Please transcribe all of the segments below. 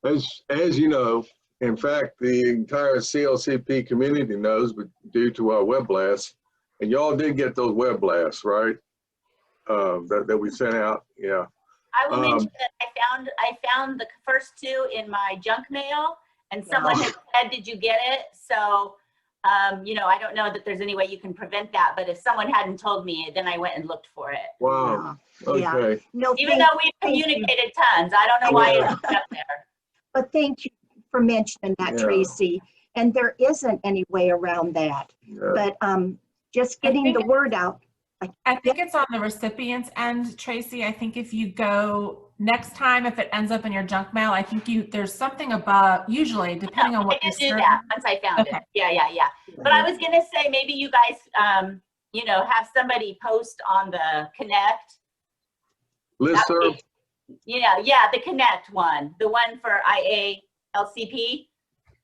As you know, in fact, the entire CLCP community knows, but due to our web blasts, and y'all did get those web blasts, right? That we sent out, yeah. I will mention that I found the first two in my junk mail, and someone had said, "Did you get it?" So, you know, I don't know that there's any way you can prevent that, but if someone hadn't told me, then I went and looked for it. Wow. Yeah. Okay. Yeah. No, even though we've communicated tons, I don't know why it's up there. But thank you for mentioning that, Tracy. And there isn't any way around that. But just getting the word out. I think it's on the recipient's end, Tracy. I think if you go next time, if it ends up in your junk mail, I think there's something above, usually, depending on what I did do that once I found it. Yeah. But I was gonna say, maybe you guys, you know, have somebody post on the Connect. Listserv? Yeah, the Connect one, the one for IALCP,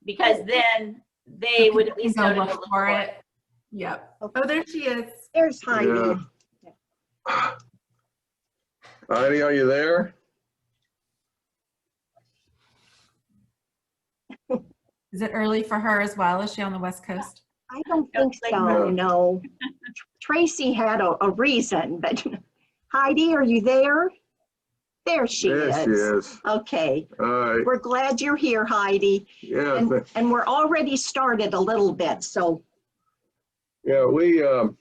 because then they would at least know to look for it. Yep. Oh, there she is. There's Heidi. Yeah. Heidi, are you there? Is it early for her as well? Is she on the West Coast? I don't think so, no. Tracy had a reason, but Heidi, are you there? There she is. Yes, she is. Okay. All right. We're glad you're here, Heidi. Yeah. And we're already started a little bit, so. Yeah, we heard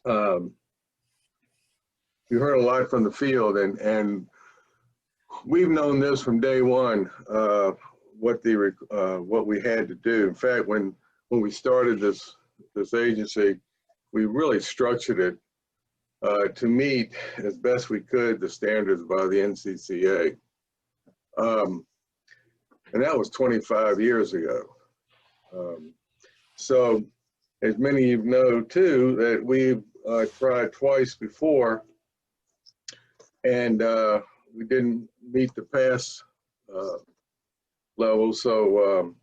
a lot from the field, and we've known this from day one, what we had to do. In fact, when we started this agency, we really structured it to meet as best we could the standards by the NCCA, and that was 25 years ago. So, as many of you know too, that we've tried twice before, and we didn't meet the pass level. So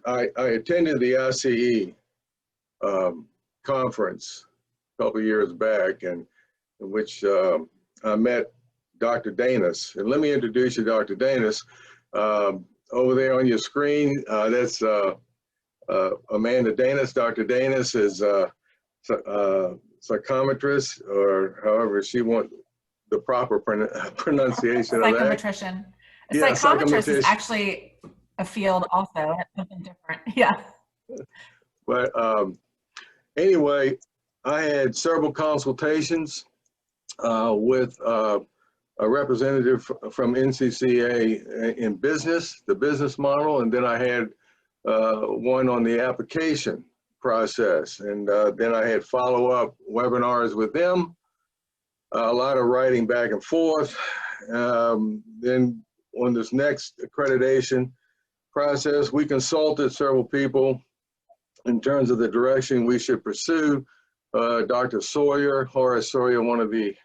I attended the ICE conference a couple of years back, and in which I met Dr. Danis. And let me introduce you to Dr. Danis. Over there on your screen, that's Amanda Danis. Dr. Danis is a psychometrist, or however she wants the proper pronunciation of that. Psychometrician. A psychometrist is actually a field also. It's something different. Yeah. But anyway, I had several consultations with a representative from NCCA in business, the business model, and then I had one on the application process, and then I had follow-up webinars with them, a lot of writing back and forth. Then on this next accreditation process, we consulted several people in terms of the direction we should pursue. Dr. Sawyer, Horace Sawyer, one of the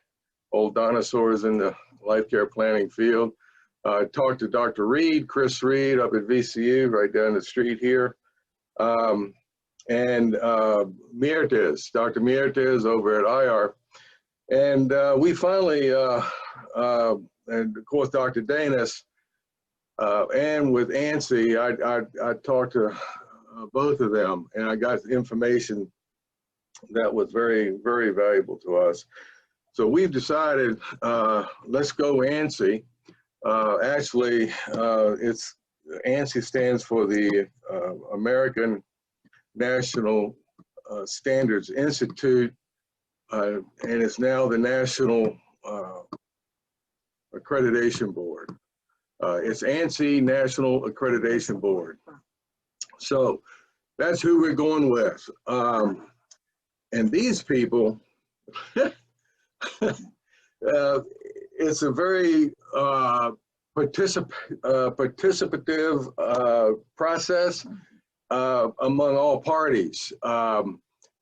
old dinosaurs in the life care planning field. Talked to Dr. Reed, Chris Reed up at VCU right down the street here. And Miertes, Dr. Miertes over at IR. And we finally, and of course, Dr. Danis, and with ANSI, I talked to both of them, and I got information that was very, very valuable to us. So we've decided, let's go ANSI. Actually, it's ANSI stands for the American National Standards Institute, and it's now the National Accreditation Board. It's ANSI National Accreditation Board. So that's who we're going with. And these people, it's a very participative process among all parties.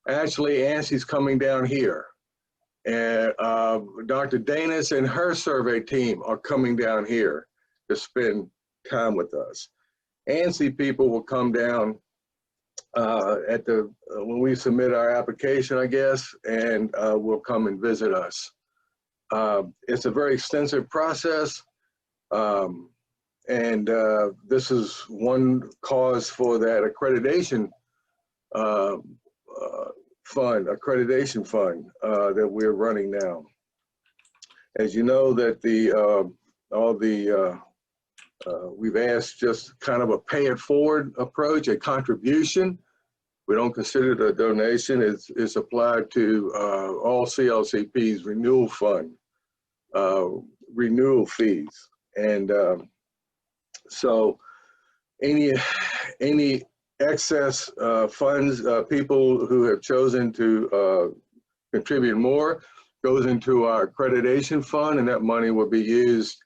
Actually, ANSI's coming down here, and Dr. Danis and her survey team are coming down here to spend time with us. ANSI people will come down at when we submit our application, I guess, and will come and visit us. It's a very extensive process. this is one cause for that accreditation accreditation fund that we're running now. As you know, that we've asked just kind of a pay it forward approach, a contribution. We don't consider it a donation. It's applied to all CLCP's renewal fund, renewal fees. And so any excess funds, people who have chosen to contribute more goes into our accreditation fund, and that money will be used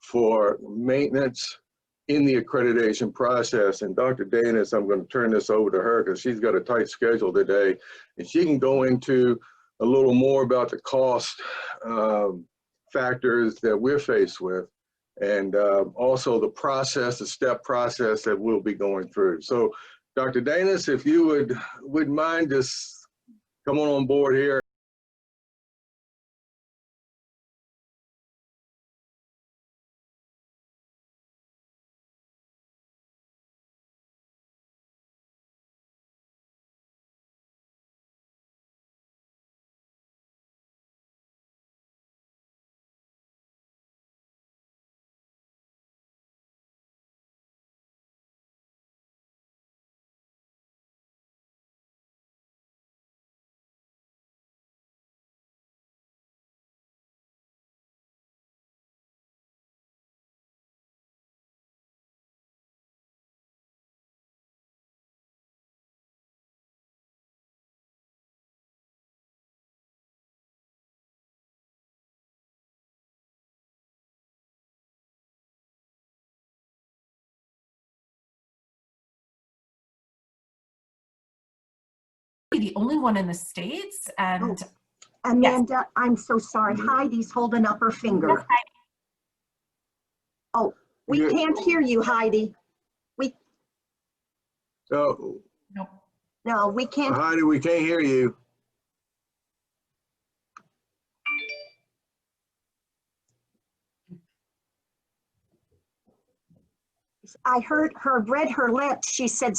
for maintenance in the accreditation process. And Dr. Danis, I'm going to turn this over to her because she's got a tight schedule today, and she can go into a little more about the cost factors that we're faced with, and also the process, the step process that we'll be going through. So Dr. Danis, if you would mind just coming on board here. The only one in the States, and Amanda, yes. I'm so sorry. Heidi's holding up her finger. Oh, we can't hear you, Heidi. Oh, No, we can't. Heidi, we can't hear you. I heard her, read her lips. She said,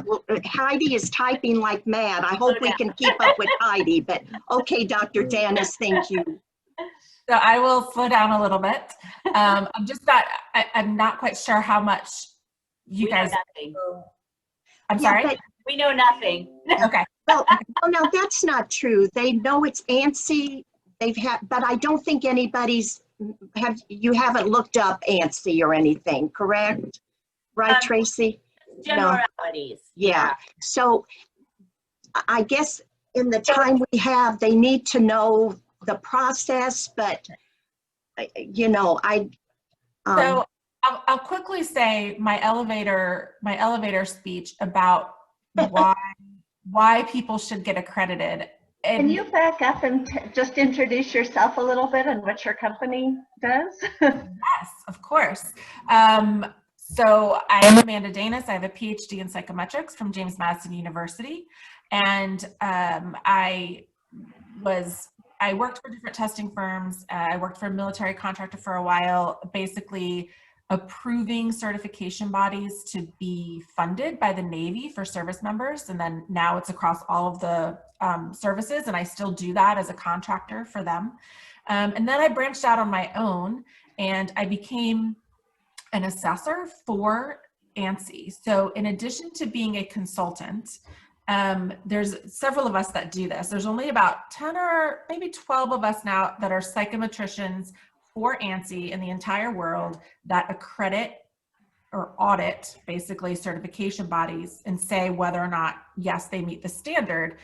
well, Heidi is typing like mad. I hope we can keep up with Heidi, but okay, Dr. Danis, thank you. So I will slow down a little bit. I'm not quite sure how much you guys. Nothing. I'm sorry? But, We know nothing. Okay. well, no, that's not true. They know it's ANSI. But I don't think you haven't looked up ANSI or anything, correct? Right, Tracy? Generalities. Yeah. So I guess in the time we have, they need to know the process, but So I'll quickly say my elevator speech about why people should get accredited. Can you back up and just introduce yourself a little bit and what your company does? Yes, of course. So I am Amanda Danis. I have a PhD in psychometrics from James Madison University. And I worked for different testing firms. I worked for a military contractor for a while, basically approving certification bodies to be funded by the Navy for service members. And then now it's across all of the services, and I still do that as a contractor for them. And then I branched out on my own, and I became an assessor for ANSI. So in addition to being a consultant, there's several of us that do this. There's only about 10 or maybe 12 of us now that are psychometricians for ANSI in the entire world that accredit or audit basically certification bodies and say whether or not, yes, they meet the standard.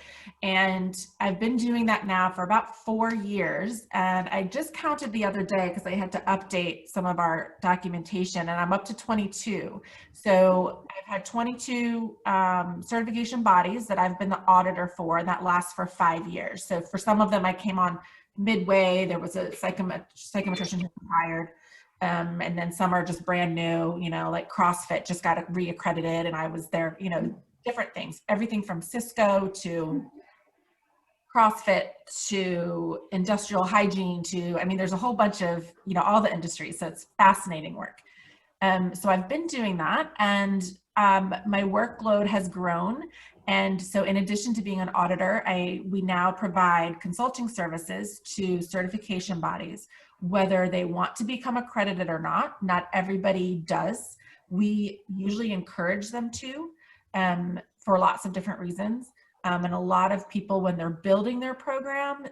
And I've been doing that now for about 4 years. And I just counted the other day because I had to update some of our documentation, and I'm up to 22. So I've had 22 certification bodies that I've been the auditor for, and that lasts for 5 years. So for some of them, I came on midway. There was a psychometrician who hired. And then some are just brand new, you know, like CrossFit just got reaccredited, and I was there, you know, different things, everything from Cisco to CrossFit to industrial hygiene to, I mean, there's a whole bunch of, you know, all the industries. So it's fascinating work. So I've been doing that, and my workload has grown. And so in addition to being an auditor, we now provide consulting services to certification bodies, whether they want to become accredited or not. Not everybody does. We usually encourage them to, for lots of different reasons. And a lot of people, when they're building their program,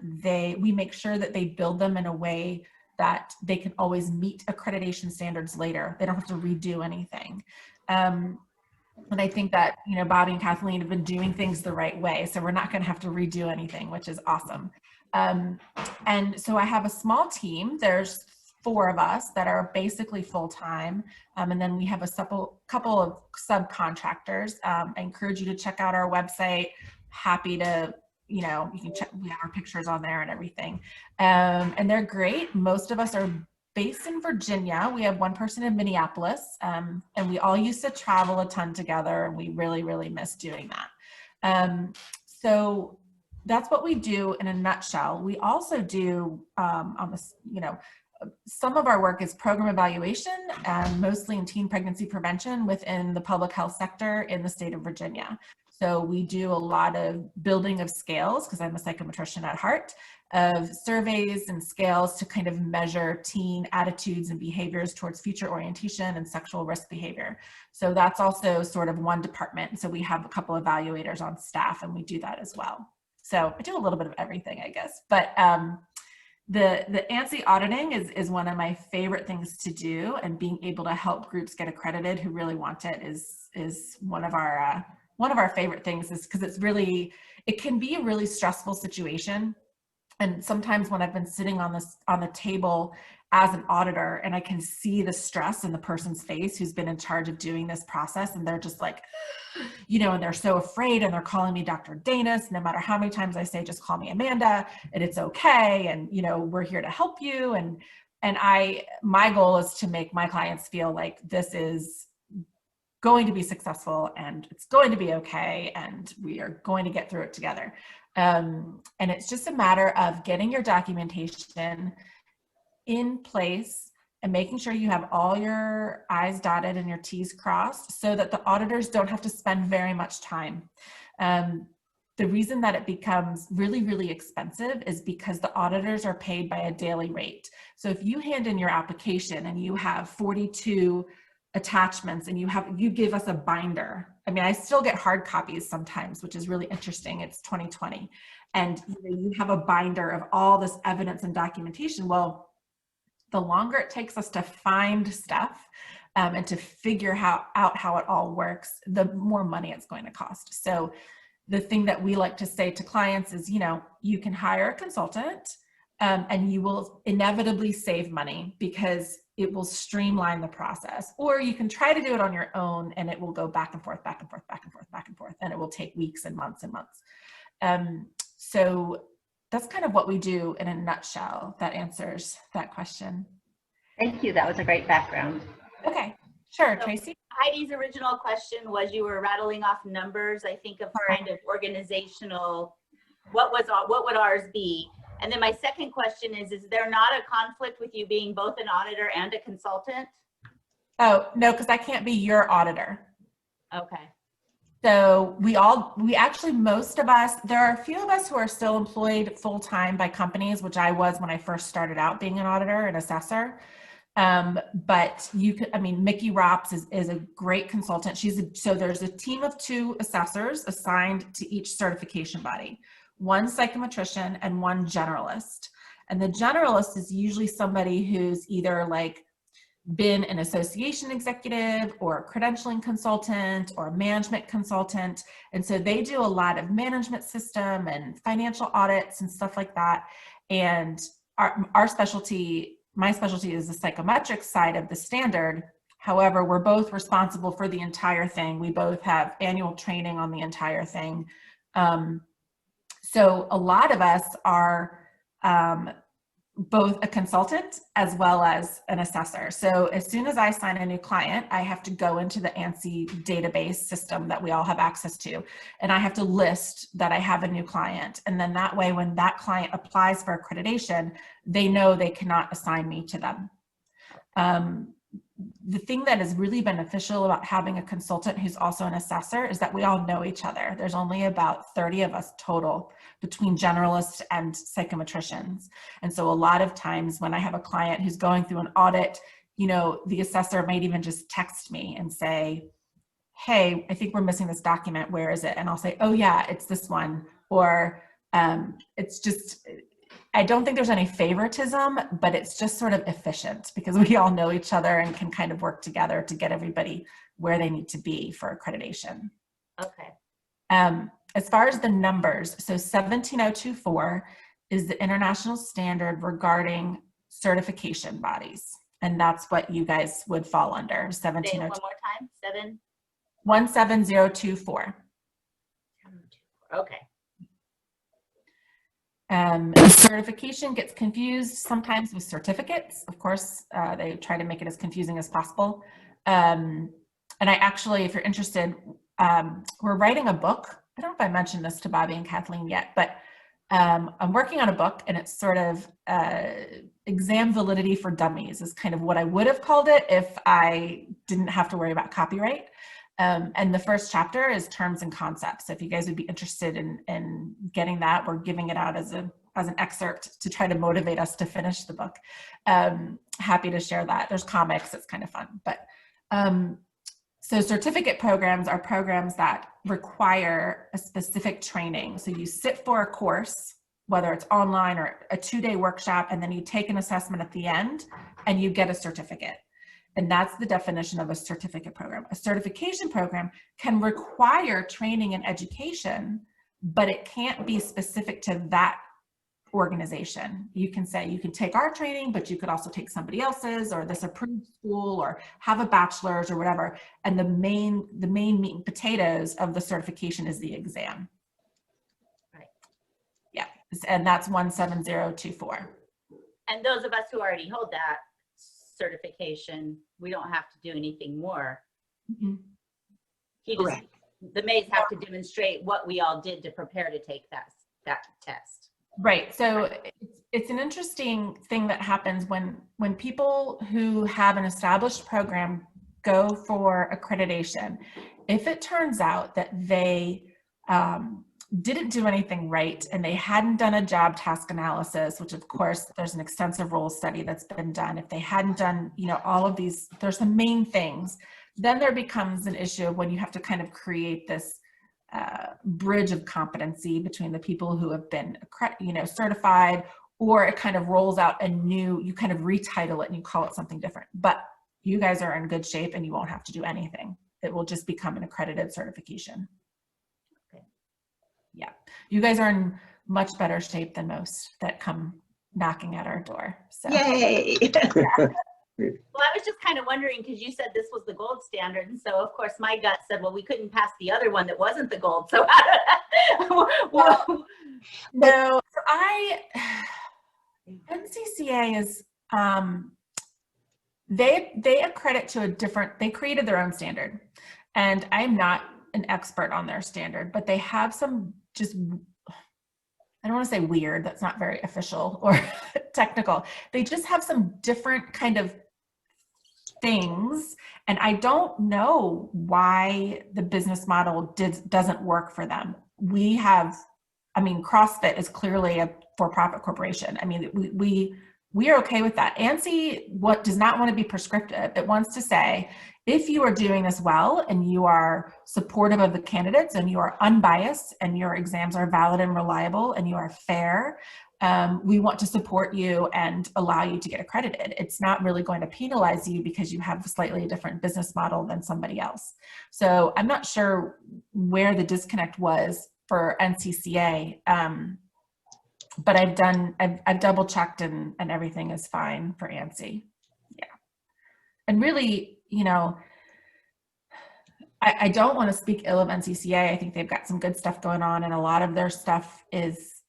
we make sure that they build them in a way that they can always meet accreditation standards later. They don't have to redo anything. And I think that, you know, Bobby and Kathleen have been doing things the right way. So we're not going to have to redo anything, which is awesome. And so I have a small team. There's 4 of us that are basically full-time. And then we have a couple of subcontractors. I encourage you to check out our website. Happy to, you know, you can check, we have our pictures on there and everything. And they're great. Most of us are based in Virginia. We have one person in Minneapolis, and we all used to travel a ton together, and we really, really miss doing that. So that's what we do in a nutshell. We also do on this, you know, some of our work is program evaluation, mostly in teen pregnancy prevention within the public health sector in the state of Virginia. So we do a lot of building of scales, because I'm a psychometrician at heart, of surveys and scales to kind of measure teen attitudes and behaviors towards future orientation and sexual risk behavior. So that's also sort of one department. So we have a couple evaluators on staff, and we do that as well. So I do a little bit of everything, I guess. But the ANSI auditing is one of my favorite things to do, and being able to help groups get accredited who really want it is one of our favorite things, is because it can be a really stressful situation. And sometimes when I've been sitting on the table as an auditor, and I can see the stress in the person's face who's been in charge of doing this process, and they're just like, you know, and they're so afraid, and they're calling me Dr. Danis, no matter how many times I say, just call me Amanda, and it's okay, and, you know, we're here to help you. And my goal is to make my clients feel like this is going to be successful, and it's going to be okay, and we are going to get through it together. And it's just a matter of getting your documentation in place and making sure you have all your I's dotted and your T's crossed, so that the auditors don't have to spend very much time. The reason that it becomes really, really expensive is because the auditors are paid by a daily rate. So if you hand in your application and you have 42 attachments, and you give us a binder. I mean, I still get hard copies sometimes, which is really interesting. It's 2020. And you have a binder of all this evidence and documentation. Well, the longer it takes us to find stuff and to figure out how it all works, the more money it's going to cost. So the thing that we like to say to clients is, you know, you can hire a consultant and you will inevitably save money, because it will streamline the process. Or you can try to do it on your own, and it will go back and forth, back and forth, back and forth, back and forth, and it will take weeks and months and months. So that's kind of what we do in a nutshell. That answers that question. Thank you. That was a great background. Okay, sure, So Tracy. Heidi's original question was, you were rattling off numbers, I think, of kind of organizational, what would ours be? And then my second question is there not a conflict with you being both an auditor and a consultant? Oh, no, because I can't be your auditor. Okay. So we actually, most of us, there are a few of us who are still employed full-time by companies, which I was when I first started out being an auditor and assessor. But you could, I mean, Mickey Rops is a great consultant. So there's a team of 2 assessors assigned to each certification body, 1 psychometrician and 1 generalist. And the generalist is usually somebody who's either like been an association executive or a credentialing consultant or a management consultant. And so they do a lot of management system and financial audits and stuff like that. And our specialty, my specialty, is the psychometric side of the standard. However, we're both responsible for the entire thing. We both have annual training on the entire thing. So a lot of us are both a consultant as well as an assessor. So as soon as I sign a new client, I have to go into the ANSI database system that we all have access to, and I have to list that I have a new client. And then that way, when that client applies for accreditation, they know they cannot assign me to them. The thing that is really beneficial about having a consultant who's also an assessor is that we all know each other. There's only about 30 of us total between generalists and psychometricians. And so a lot of times when I have a client who's going through an audit, you know, the assessor might even just text me and say, hey, I think we're missing this document. Where is it? And I'll say, oh yeah, it's this one. Or it's just, I don't think there's any favoritism, but it's just sort of efficient because we all know each other and can kind of work together to get everybody where they need to be for accreditation. Okay. As far as the numbers, so 17024 is the international standard regarding certification bodies. And that's what you guys would fall under, 17024. One more time, 17024. Okay. Certification gets confused sometimes with certificates. Of course, they try to make it as confusing as possible. And I actually, if you're interested, we're writing a book. I don't know if I mentioned this to Bobby and Kathleen yet, but I'm working on a book, and it's sort of exam validity for dummies is kind of what I would have called it if I didn't have to worry about copyright. And the first chapter is terms and concepts. So if you guys would be interested in getting that, we're giving it out as an excerpt to try to motivate us to finish the book. Happy to share that. There's comics, it's kind of fun. But so certificate programs are programs that require a specific training. So you sit for a course, whether it's online or a 2-day workshop, and then you take an assessment at the end and you get a certificate. And that's the definition of a certificate program. A certification program can require training and education, but it can't be specific to that organization. You can say, you can take our training, but you could also take somebody else's or this approved school or have a bachelor's or whatever. And the main meat and potatoes of the certification is the exam. Right. Yeah, and that's 17024. And those of us who already hold that certification, we don't have to do anything more. Mm-hmm. Correct. The Mays have to demonstrate what we all did to prepare to take that test. Right. So it's an interesting thing that happens when people who have an established program go for accreditation. If it turns out that they didn't do anything right and they hadn't done a job task analysis, which of course there's an extensive role study that's been done. If they hadn't done, you know, all of these, there's the main things, then there becomes an issue of when you have to kind of create this bridge of competency between the people who have been, you know, certified, or it kind of rolls out a new, you kind of retitle it and you call it something different. But you guys are in good shape and you won't have to do anything. It will just become an accredited certification. Okay. Yeah, you guys are in much better shape than most that come knocking at our door. So. Yay. Well, I was just kind of wondering, because you said this was the gold standard, and so of course my gut said, well, we couldn't pass the other one that wasn't the gold. So no, NCCA is they accredit to a different, they created their own standard, and I'm not an expert on their standard, but they have some just, I don't want to say weird, that's not very official or technical. They just have some different kind of things, and I don't know why the business model doesn't work for them. We have, I mean, CrossFit is clearly a for-profit corporation. I mean, we are okay with that. ANSI does not want to be prescriptive. It wants to say, if you are doing this well and you are supportive of the candidates and you are unbiased and your exams are valid and reliable and you are fair, we want to support you and allow you to get accredited. It's not really going to penalize you because you have a slightly different business model than somebody else. So I'm not sure where the disconnect was for NCCA, but I've double checked and everything is fine for ANSI. Yeah. And really, you know, I don't want to speak ill of NCCA. I think they've got some good stuff going on, and a lot of their stuff is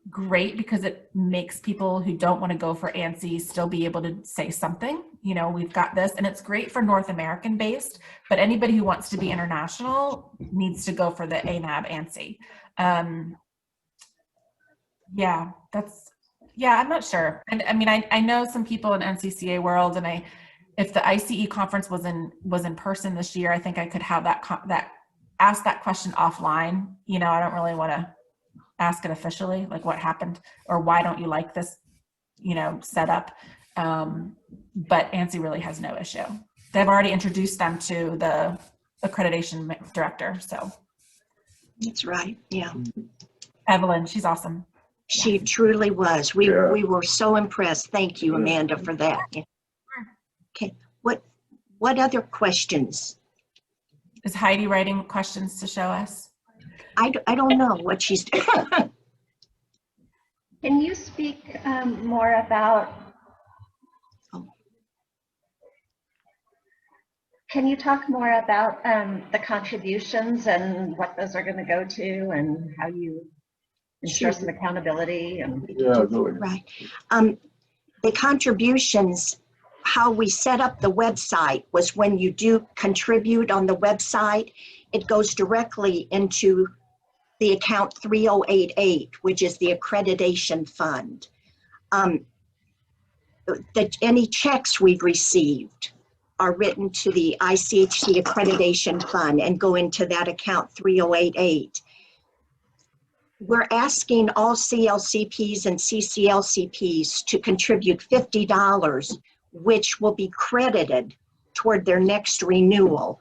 great because it makes people who don't want to go for ANSI still be able to say something. You know, we've got this, and it's great for North American based, but anybody who wants to be international needs to go for the ANAB ANSI. Yeah, I'm not sure. And I mean, I know some people in NCCA world, and if the ICE conference was in person this year, I think I could have ask that question offline. You know, I don't really want to ask it officially, like what happened or why don't you like this, you know, setup. But ANSI really has no issue. They've already introduced them to the accreditation director. So That's right. Yeah. Evelyn, she's awesome. She truly was. We Yeah. were so impressed. Thank you, Amanda, for that. Yeah. Okay. What other questions? Is Heidi writing questions to show us? I don't know what she's doing. Can you speak more about, can you talk more about the contributions and what those are going to go to and how you ensure some accountability? And Yeah, go ahead. Right. The contributions, how we set up the website was when you do contribute on the website, it goes directly into the account 3088, which is the accreditation fund. Any checks we've received are written to the ICHCC accreditation fund and go into that account 3088. We're asking all CLCPs and CCLCPs to contribute $50, which will be credited toward their next renewal.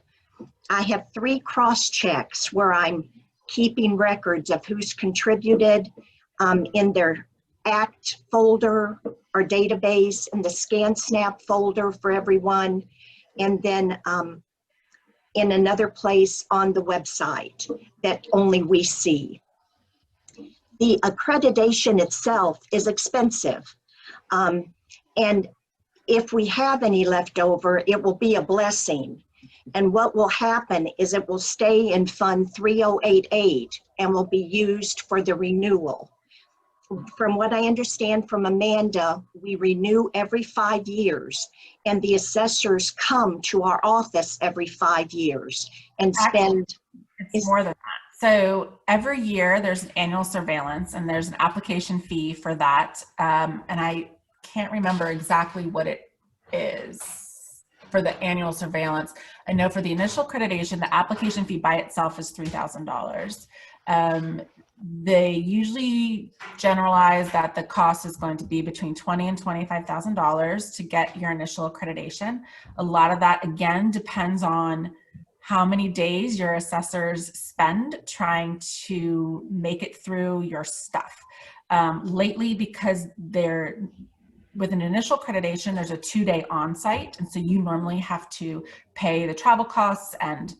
I have 3 cross checks where I'm keeping records of who's contributed in their ACT folder or database, in the ScanSnap folder for everyone, and then in another place on the website that only we see. The accreditation itself is expensive. And if we have any left over, it will be a blessing. And what will happen is it will stay in Fund 3088 and will be used for the renewal. From what I understand from Amanda, we renew every 5 years, and the assessors come to our office every 5 years and spend. It's more than that. So every year there's an annual surveillance and there's an application fee for that. And I can't remember exactly what it is for the annual surveillance. I know for the initial accreditation, the application fee by itself is $3,000. They usually generalize that the cost is going to be between $20,000 and $25,000 to get your initial accreditation. A lot of that, again, depends on how many days your assessors spend trying to make it through your stuff. Lately, because they're with an initial accreditation, there's a 2-day on-site, and so you normally have to pay the travel costs and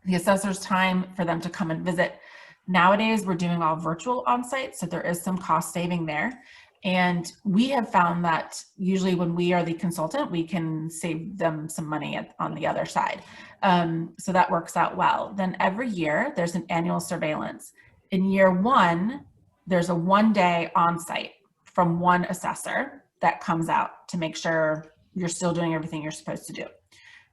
the assessor's time for them to come and visit. Nowadays, we're doing all virtual on-site, so there is some cost saving there. And we have found that usually when we are the consultant, we can save them some money on the other side. So that works out well. Then every year, there's an annual surveillance. In year 1, there's a 1-day on-site from one assessor that comes out to make sure you're still doing everything you're supposed to do.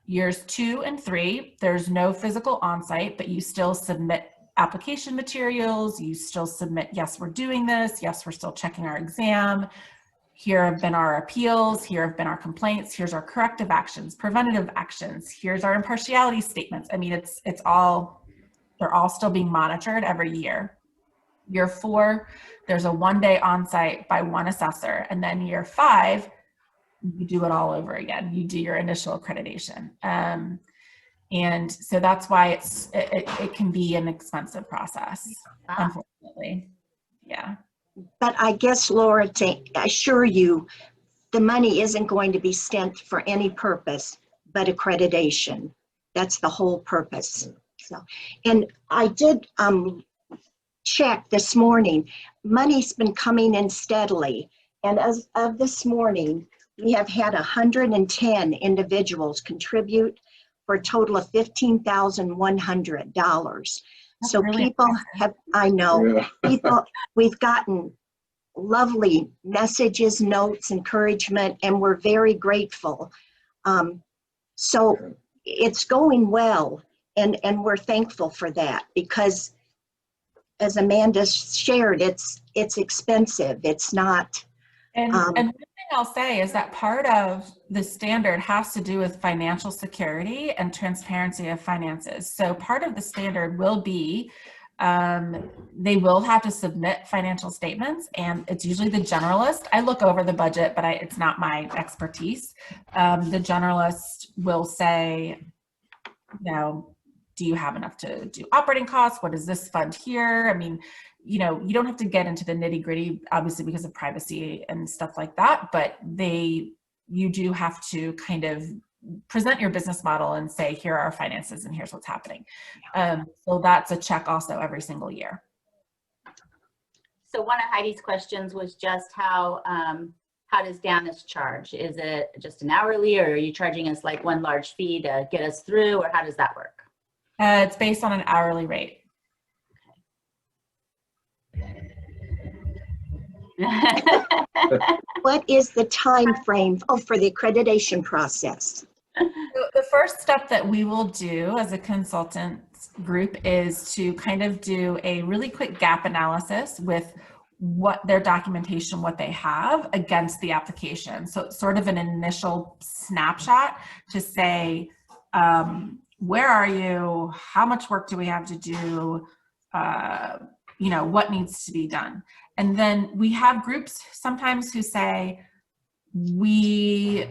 Years 2 and 3, there's no physical on-site, but you still submit application materials, you still submit, yes, we're doing this, yes, we're still checking our exam, here have been our appeals, here have been our complaints, here's our corrective actions, preventative actions, here's our impartiality statements. I mean, it's all, they're all still being monitored every year. Year 4, there's a 1-day on-site by one assessor, and then year 5, you do it all over again. You do your initial accreditation. And so that's why it can be an expensive process, unfortunately. Yeah. but I guess, Laura, to assure you, the money isn't going to be spent for any purpose but accreditation. That's the whole purpose. So, and I did check this morning. Money's been coming in steadily. And as of this morning, we have had 110 individuals contribute for a total of $15,100. So really people have, I know, Yeah. people, we've gotten lovely messages, notes, encouragement, and we're very grateful. So it's going well, and we're thankful for that, because as Amanda shared, it's expensive. It's not. And one thing I'll say is that part of the standard has to do with financial security and transparency of finances. So part of the standard will be they will have to submit financial statements, and it's usually the generalist. I look over the budget, but it's not my expertise. The generalist will say, you know, do you have enough to do operating costs? What does this fund here? I mean, you know, you don't have to get into the nitty gritty, obviously, because of privacy and stuff like that, but you do have to kind of present your business model and say, here are our finances and here's what's happening. So that's a check also every single year. So one of Heidi's questions was just how does Danis charge? Is it just an hourly, or are you charging us like one large fee to get us through, or how does that work? It's based on an hourly rate. What is the time frame for the accreditation process? The first step that we will do as a consultant group is to kind of do a really quick gap analysis with what their documentation, what they have against the application. So it's sort of an initial snapshot to say, where are you? How much work do we have to do? You know, what needs to be done? And then we have groups sometimes who say, we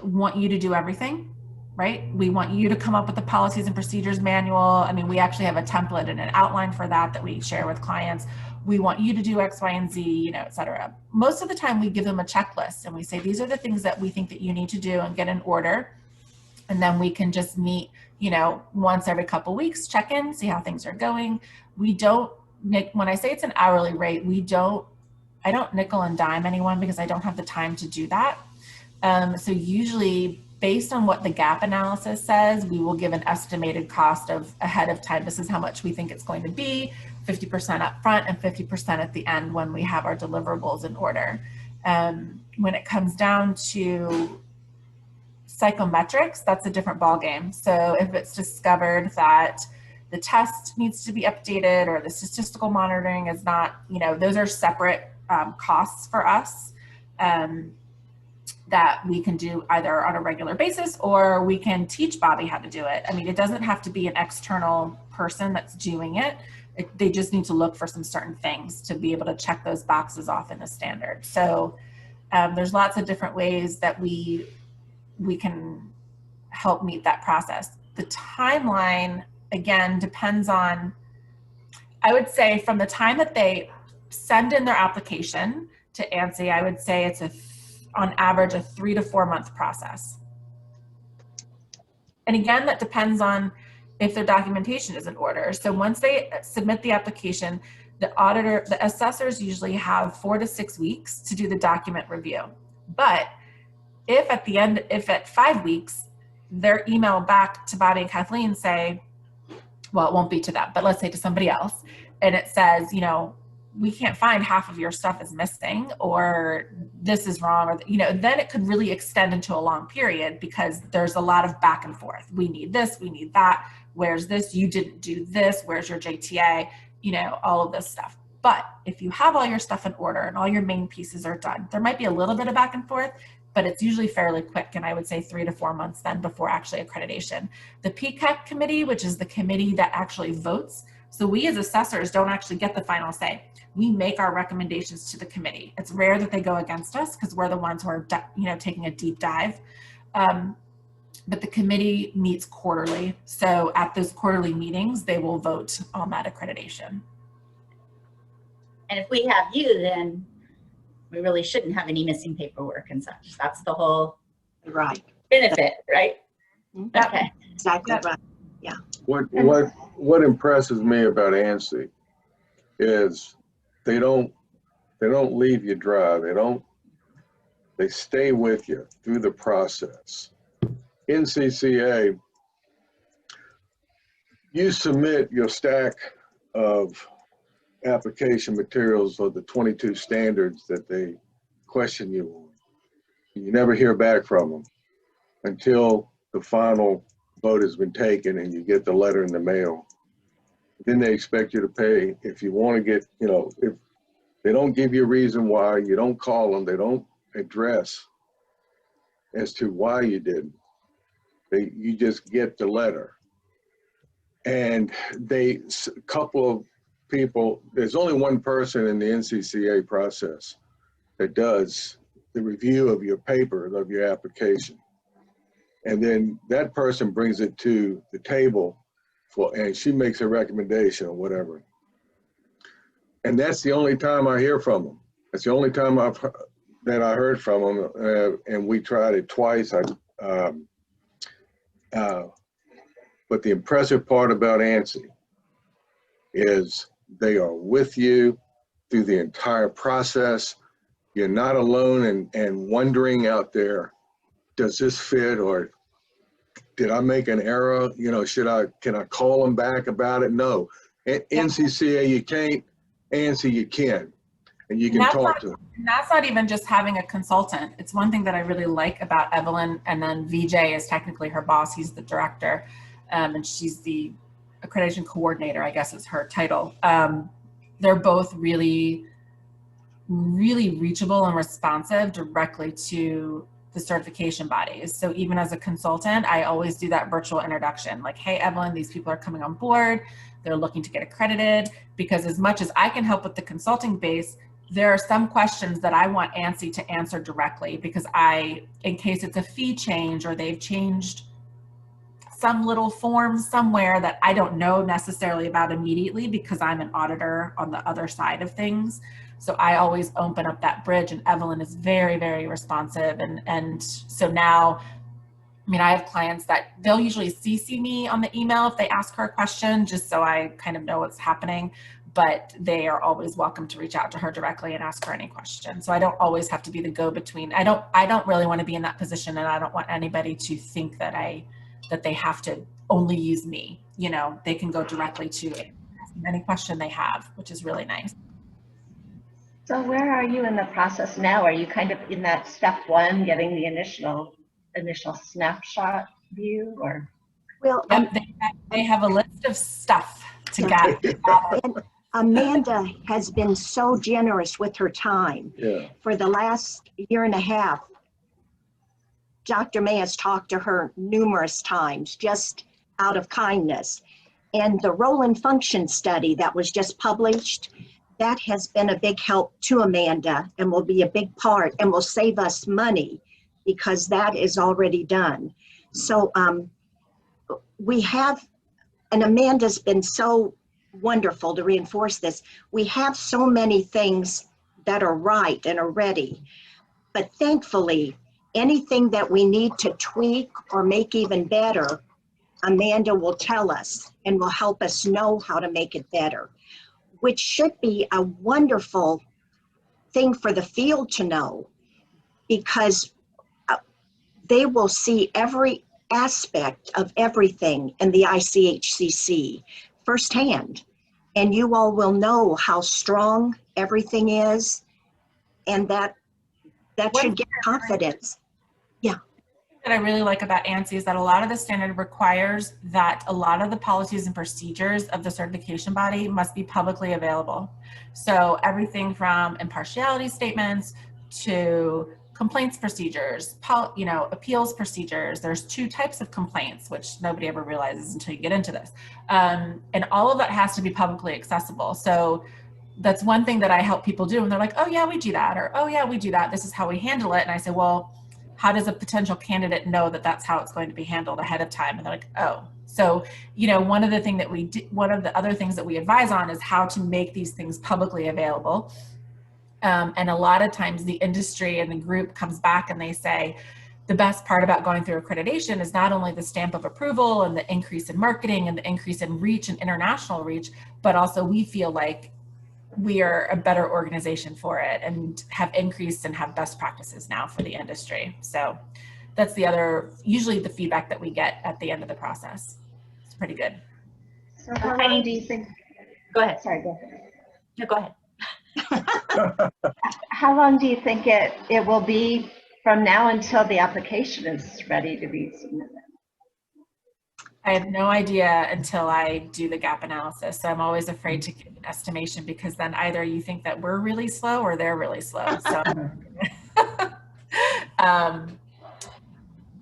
want you to do everything, right? We want you to come up with the policies and procedures manual. I mean, we actually have a template and an outline for that we share with clients. We want you to do X, Y, and Z, you know, et cetera. Most of the time we give them a checklist and we say, these are the things that we think that you need to do and get in order. And then we can just meet, you know, once every couple weeks, check in, see how things are going. We don't, when I say it's an hourly rate, I don't nickel and dime anyone because I don't have the time to do that. So usually based on what the gap analysis says, we will give an estimated cost of ahead of time. This is how much we think it's going to be, 50% up front and 50% at the end when we have our deliverables in order. When it comes down to psychometrics, that's a different ballgame. So if it's discovered that the test needs to be updated or the statistical monitoring is not, you know, those are separate costs for us that we can do either on a regular basis or we can teach Bobby how to do it. I mean, it doesn't have to be an external person that's doing it. They just need to look for some certain things to be able to check those boxes off in the standard. So there's lots of different ways that we can help meet that process. The timeline, again, depends on, I would say from the time that they send in their application to ANSI, I would say it's on average a 3 to 4 month process. And again, that depends on if their documentation is in order. So once they submit the application, the assessors usually have 4 to 6 weeks to do the document review. But if at 5 weeks, their email back to Bobby and Kathleen say, well, it won't be to them, but let's say to somebody else, and it says, you know, we can't find half of your stuff is missing, or this is wrong, or, you know, then it could really extend into a long period because there's a lot of back and forth. We need this, we need that. Where's this? You didn't do this. Where's your JTA? You know, all of this stuff. But if you have all your stuff in order and all your main pieces are done, there might be a little bit of back and forth, but it's usually fairly quick. And I would say 3 to 4 months then before actually accreditation. The PCAC committee, which is the committee that actually votes. So we as assessors don't actually get the final say. We make our recommendations to the committee. It's rare that they go against us because we're the ones who are, you know, taking a deep dive. But the committee meets quarterly. So at those quarterly meetings, they will vote on that accreditation. And if we have you, then we really shouldn't have any missing paperwork and such. That's the whole Right. benefit, right? Mhm. Okay. Exactly Yep. right. What impresses me about ANSI is they don't leave you dry. They stay with you through the process. NCCA, you submit your stack of application materials or the 22 standards that they question you on. You never hear back from them until the final vote has been taken and you get the letter in the mail. Then they expect you to pay. If you want to get, if they don't give you a reason why, you don't call them, they don't address as to why you didn't. You just get the letter. And a couple of people, there's only one person in the NCCA process that does the review of your paper, of your application. And then that person brings it to the table and she makes a recommendation or whatever. And that's the only time I hear from them. That's the only time that I heard from them. And we tried it twice. But the impressive part about ANSI is they are with you through the entire process. You're not alone and wondering out there, does this fit, or did I make an error? Can I call them back about it? No. NCCA, you can't. ANSI, you can. And you can talk to them. And that's not even just having a consultant. It's one thing that I really like about Evelyn, and then VJ is technically her boss. He's the director, and she's the accreditation coordinator, I guess is her title. They're both really, really reachable and responsive directly to the certification bodies. So even as a consultant, I always do that virtual introduction. Like, hey, Evelyn, these people are coming on board. They're looking to get accredited, because as much as I can help with the consulting base, there are some questions that I want ANSI to answer directly, because in case it's a fee change or they've changed some little form somewhere that I don't know necessarily about immediately, because I'm an auditor on the other side of things. So I always open up that bridge, and Evelyn is very, very responsive. And so now, I have clients that they'll usually CC me on the email if they ask her a question, just so I kind of know what's happening. But they are always welcome to reach out to her directly and ask her any question. So I don't always have to be the go-between. I don't really want to be in that position, and I don't want anybody to think that they have to only use me. They can go directly to any question they have, which is really nice. So where are you in the process now? Are you kind of in that step one, getting the initial snapshot view, or? Well, Yep, they have a list of stuff to get. and Amanda has been so generous with her time. Yeah. For the last year and a half, Dr. May has talked to her numerous times, just out of kindness. And the role and function study that was just published, that has been a big help to Amanda, and will be a big part, and will save us money, because that is already done. So we have, and Amanda's been so wonderful to reinforce this. We have so many things that are right and are ready, but thankfully, anything that we need to tweak or make even better, Amanda will tell us and will help us know how to make it better, which should be a wonderful thing for the field to know, because they will see every aspect of everything in the ICHCC firsthand, and you all will know how strong everything is, and that should give confidence. That I really like about ANSI is that a lot of the standard requires that a lot of the policies and procedures of the certification body must be publicly available. So everything from impartiality statements to complaints procedures, appeals procedures. There's two types of complaints, which nobody ever realizes until you get into this. And all of that has to be publicly accessible. So that's one thing that I help people do. And they're like, oh yeah, we do that. Or, oh yeah, we do that. This is how we handle it. And I say, well, how does a potential candidate know that that's how it's going to be handled ahead of time? And they're like, oh. So, you know, one of the other things that we advise on is how to make these things publicly available. And a lot of times the industry and the group comes back and they say, the best part about going through accreditation is not only the stamp of approval and the increase in marketing and the increase in reach and international reach, but also we feel like we are a better organization for it and have increased and have best practices now for the industry. So that's usually the feedback that we get at the end of the process. It's pretty good. So how long do you think? Go ahead. Sorry, go ahead. No, go ahead. How long do you think it will be from now until the application is ready to be submitted? I have no idea until I do the gap analysis. So I'm always afraid to give an estimation because then either you think that we're really slow or they're really slow. So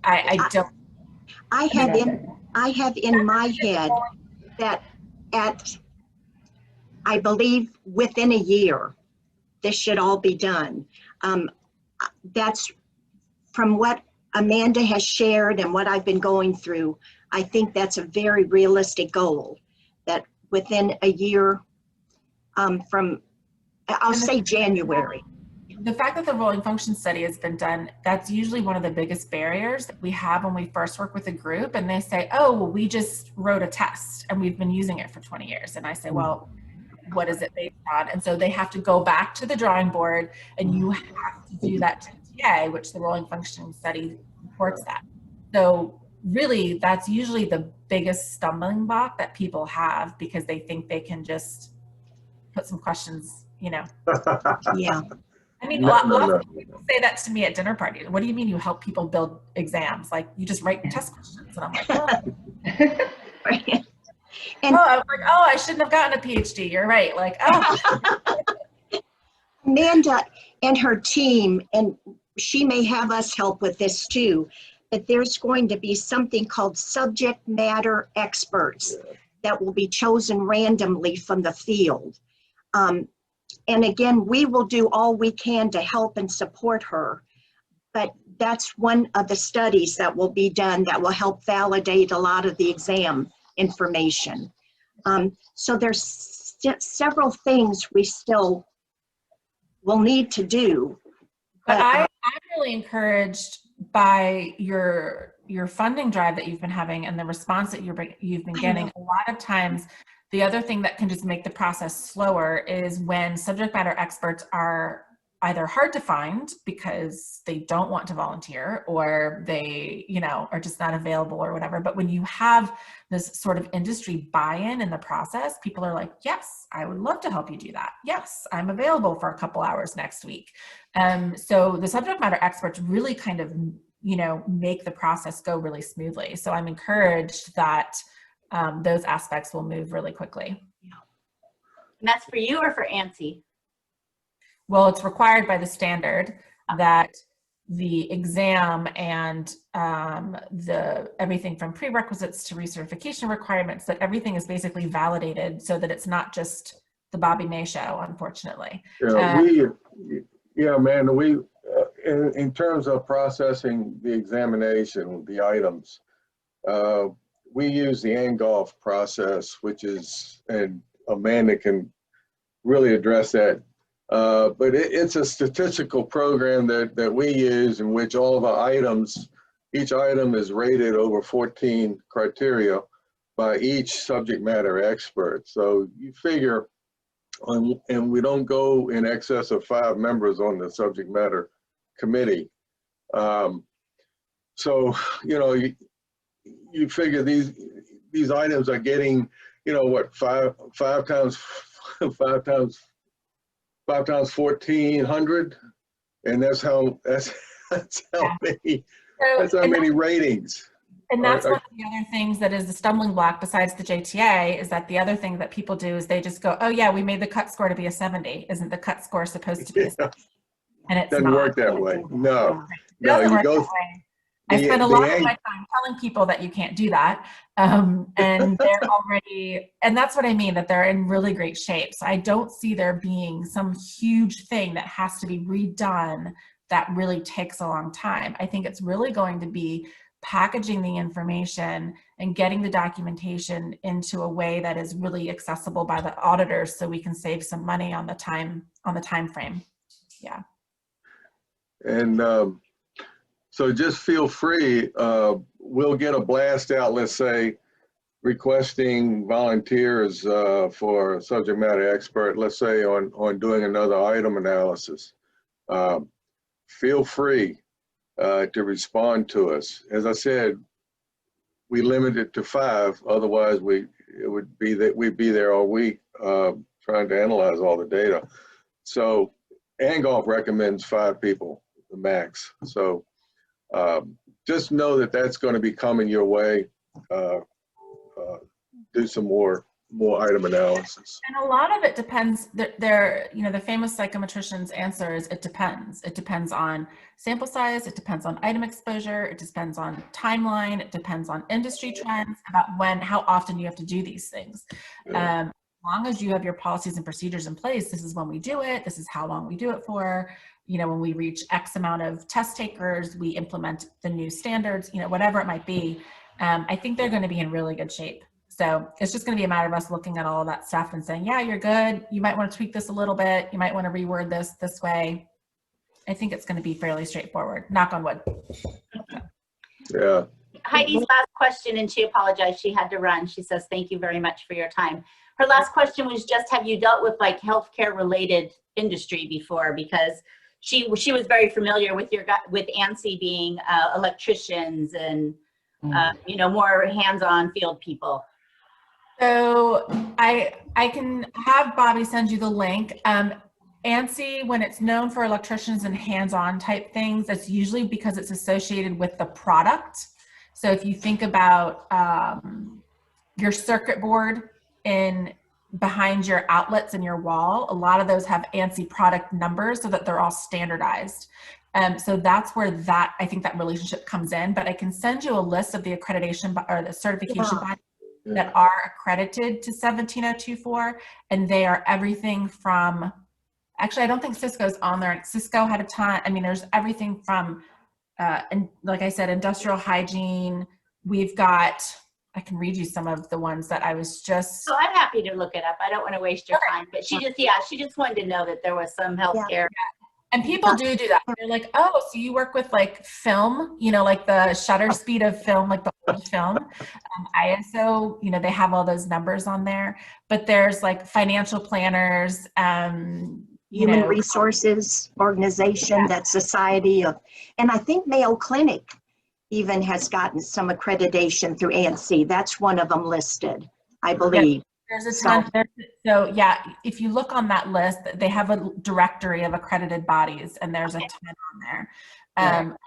I don't. I have in my head that I believe within a year, this should all be done. That's from what Amanda has shared and what I've been going through. I think that's a very realistic goal, that within a year from, I'll say January. The fact that the rolling function study has been done, that's usually one of the biggest barriers that we have when we first work with a group and they say, oh, well, we just wrote a test and we've been using it for 20 years. And I say, well, what is it based on? And so they have to go back to the drawing board and you have to do that TTA, which the rolling function study supports that. So really, that's usually the biggest stumbling block that people have because they think they can just put some questions, you know. Yeah. I mean, lots of people say that to me at dinner parties. What do you mean you help people build exams? Like you just write test questions. And I'm like, oh. And I was like, oh, I shouldn't have gotten a PhD. You're right. Like, oh. Amanda and her team, and she may have us help with this too, but there's going to be something called subject matter experts that will be chosen randomly from the field. And again, we will do all we can to help and support her, but that's one of the studies that will be done that will help validate a lot of the exam information. So there's several things we still will need to do. But I'm really encouraged by your funding drive that you've been having and the response that you've been getting. A lot of times, the other thing that can just make the process slower is when subject matter experts are either hard to find because they don't want to volunteer or they, you know, are just not available or whatever. But when you have this sort of industry buy-in in the process, people are like, yes, I would love to help you do that. Yes, I'm available for a couple hours next week. So the subject matter experts really kind of, you know, make the process go really smoothly. So I'm encouraged that those aspects will move really quickly. And that's for you or for ANSI? Well, it's required by the standard that the exam and everything from prerequisites to recertification requirements, that everything is basically validated so that it's not just the Bobby May show, unfortunately. Yeah, Amanda, we, in terms of processing the examination, the items, we use the ANGOLF process, which is, and Amanda can really address that. But it's a statistical program that we use in which all of our items, each item is rated over 14 criteria by each subject matter expert. So you figure, and we don't go in excess of 5 members on the subject matter committee. So, you know, you figure these items are getting, you know, what, five times 1,400, and that's how many ratings. And that's one of the other things that is the stumbling block besides the JTA, is that the other thing that people do is they just go, oh yeah, we made the cut score to be a 70. Isn't the cut score supposed to be a 70? And it doesn't work that way. No, no, you go. I spend a lot of my time telling people that you can't do that. And they're already, and that's what I mean, that they're in really great shape. So I don't see there being some huge thing that has to be redone that really takes a long time. I think it's really going to be packaging the information and getting the documentation into a way that is really accessible by the auditors, so we can save some money on the time frame. Yeah. And so just feel free. We'll get a blast out, let's say, requesting volunteers for a subject matter expert, let's say on doing another item analysis. Feel free to respond to us. As I said, we limit it to 5. Otherwise, we'd be there all week trying to analyze all the data. So Angolf recommends 5 people, the max. So just know that that's going to be coming your way. Do some more item analysis. And a lot of it depends. The famous psychometrician's answer is it depends. It depends on sample size. It depends on item exposure. It depends on timeline. It depends on industry trends about how often you have to do these things. Yeah. As long as you have your policies and procedures in place, this is when we do it. This is how long we do it for. When we reach X amount of test takers, we implement the new standards, whatever it might be. I think they're going to be in really good shape. So it's just going to be a matter of us looking at all of that stuff and saying, yeah, you're good. You might want to tweak this a little bit. You might want to reword this way. I think it's going to be fairly straightforward. Knock on wood. Yeah. Heidi's last question, and she apologized. She had to run. She says, thank you very much for your time. Her last question was just, have you dealt with like healthcare related industry before? Because she was very familiar with ANSI being electricians and, more hands-on field people. So I can have Bobby send you the link. ANSI, when it's known for electricians and hands-on type things, that's usually because it's associated with the product. So if you think about your circuit board behind your outlets in your wall, a lot of those have ANSI product numbers so that they're all standardized. So that's where I think that relationship comes in. But I can send you a list of the accreditation or the certification bodies that are accredited to 17024, and they are everything from, actually, I don't think Cisco's on there. Cisco had a ton. I mean, there's everything from, and like I said, industrial hygiene. We've got, I can read you some of the ones that I was just. So I'm happy to look it up. I don't want to waste your time, but she just wanted to know that there was some healthcare. Yeah. And people do that. They're like, oh, so you work with like film, like the shutter speed of film, like the old film. ISO, they have all those numbers on there. But there's like financial planners, Human resources organization, that society of, and I think Mayo Clinic even has gotten some accreditation through ANSI. That's one of them listed, I believe. There's a ton. So yeah, if you look on that list, they have a directory of accredited bodies, and there's a ton on there.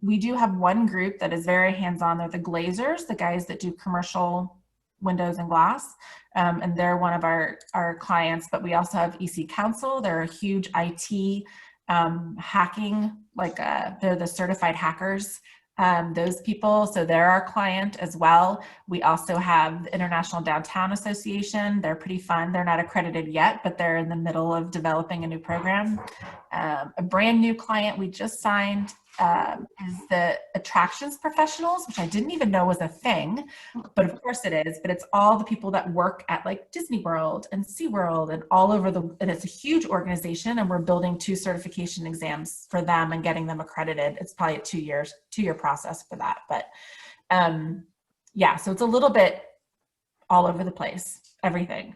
We do have one group that is very hands-on. They're the glazers, the guys that do commercial windows and glass, and they're one of our clients. But we also have EC Council. They're a huge IT hacking, they're the certified hackers. Those people, so they're our client as well. We also have the International Downtown Association. They're pretty fun. They're not accredited yet, but they're in the middle of developing a new program. A brand new client we just signed is the attractions professionals, which I didn't even know was a thing, but of course it is. But it's all the people that work at like Disney World and SeaWorld and all over and it's a huge organization, and we're building 2 certification exams for them and getting them accredited. It's probably a 2-year process for that. But yeah, so it's a little bit all over the place, everything.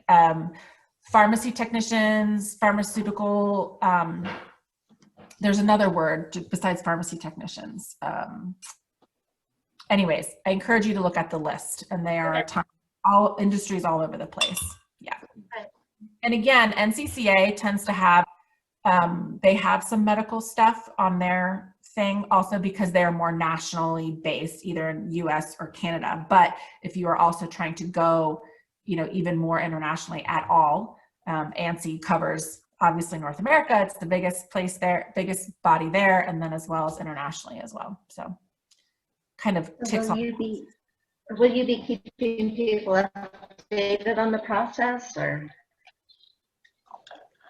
Pharmacy technicians, pharmaceutical, there's another word besides pharmacy technicians. Anyways, I encourage you to look at the list, and they are all industries all over the place. Yeah. And again, NCCA tends to have, they have some medical stuff on their thing also because they're more nationally based, either in US or Canada. But if you are also trying to go, even more internationally at all, ANSI covers obviously North America. It's the biggest place there, biggest body there, and then as well as internationally as well. So kind of ticks off. Will you be keeping people updated on the process, or?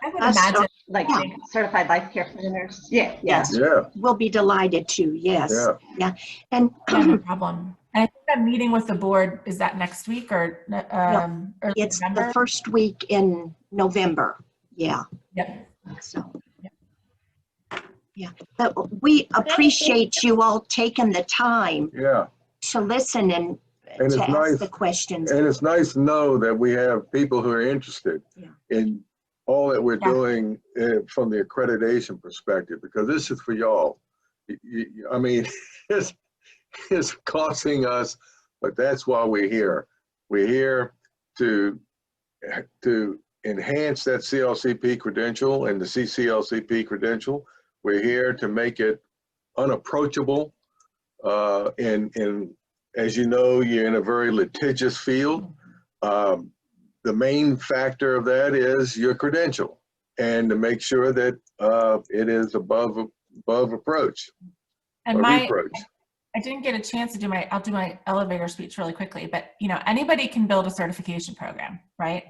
I would Us, imagine. Like Yeah. being certified life care planners. Yeah. Yes. Yeah, we'll be delighted to, yes. yeah. And Yeah, no problem. And I think I'm meeting with the board, is that next week or early it's the November? first week in November, yeah, Yep. so. Yeah, but we appreciate you all taking the time Yeah, to listen and And to it's ask nice- the questions. and it's nice to know that we have people who are interested Yeah. in all that we're Yeah. doing from the accreditation perspective, because this is for y'all. I mean, it's costing us, but that's why we're here. We're here to enhance that CLCP credential and the CCLCP credential. We're here to make it unapproachable. And as you know, you're in a very litigious field. The main factor of that is your credential, and to make sure that it is above reproach. And or my, reproach. I didn't get a chance to do I'll do my elevator speech really quickly, but you know, anybody can build a certification program, right?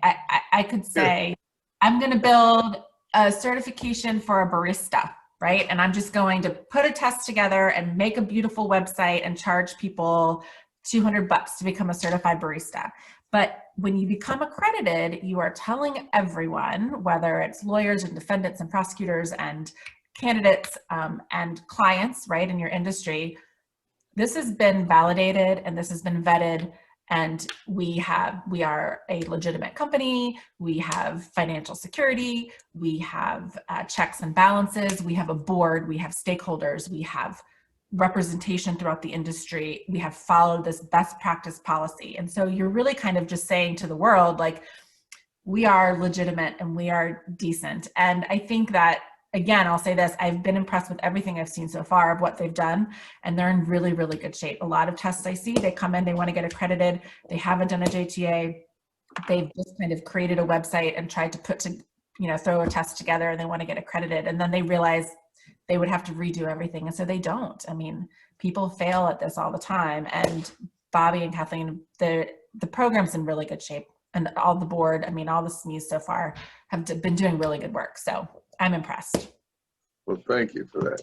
I could say, I'm going to build a certification for a barista, right? And I'm just going to put a test together and make a beautiful website and charge people $200 to become a certified barista. But when you become accredited, you are telling everyone, whether it's lawyers and defendants and prosecutors and candidates and clients, right, in your industry, this has been validated and this has been vetted, and we are a legitimate company. We have financial security. We have checks and balances. We have a board. We have stakeholders. We have representation throughout the industry. We have followed this best practice policy. And so you're really kind of just saying to the world, like, we are legitimate and we are decent. And I think that, again, I'll say this, I've been impressed with everything I've seen so far of what they've done, and they're in really, really good shape. A lot of tests I see, they come in, they want to get accredited. They haven't done a JTA. They've just kind of created a website and tried to throw a test together, and they want to get accredited. And then they realize they would have to redo everything. And so they don't. I mean, people fail at this all the time. And Bobby and Kathleen, the program's in really good shape. And all the board, I mean, all the SMEs so far have been doing really good work. So I'm impressed. Well, thank you for that.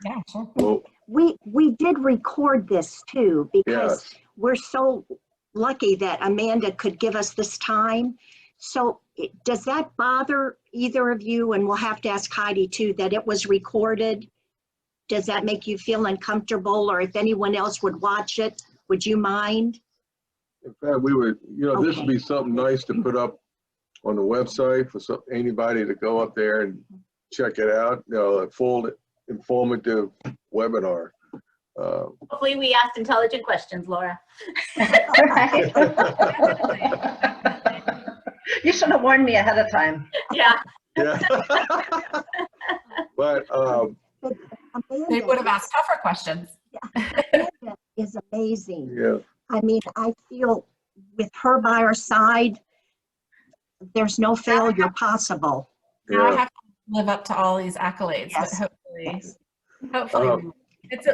Yeah, sure. Well, We did record this too, because yes, we're so lucky that Amanda could give us this time. So does that bother either of you? And we'll have to ask Heidi too, that it was recorded. Does that make you feel uncomfortable? Or if anyone else would watch it, would you mind? in fact, we would, this would be something nice to put up on the website for anybody to go up there and check it out. A full informative webinar. Hopefully we asked intelligent questions, Laura. Right. You should have warned me ahead of time. Yeah. Yeah. But They would have asked tougher questions. Amanda is amazing. yeah, I mean, I feel with her by our side, there's no failure possible. Now I yeah. have to live up to all these accolades, Yes. but hopefully, Yes. hopefully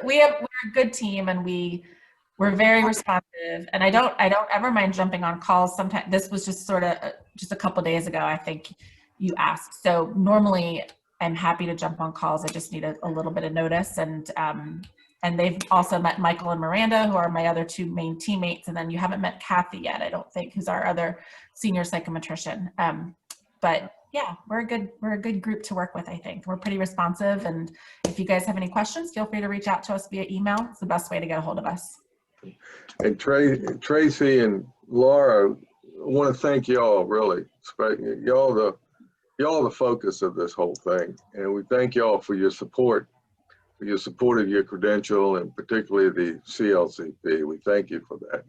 we're a good team, and we're very responsive. And I don't ever mind jumping on calls. Sometimes this was just sort of just a couple days ago, I think you asked. So normally I'm happy to jump on calls. I just need a little bit of notice. And they've also met Michael and Miranda, who are my other two main teammates. And then you haven't met Kathy yet, I don't think, who's our other senior psychometrician. But yeah, we're a good group to work with, I think. We're pretty responsive. And if you guys have any questions, feel free to reach out to us via email. It's the best way to get a hold of us. And Tracy and Laura, I want to thank y'all, really. Y'all the focus of this whole thing. And we thank y'all for your support of your credential, and particularly the CLCP. We thank you for that.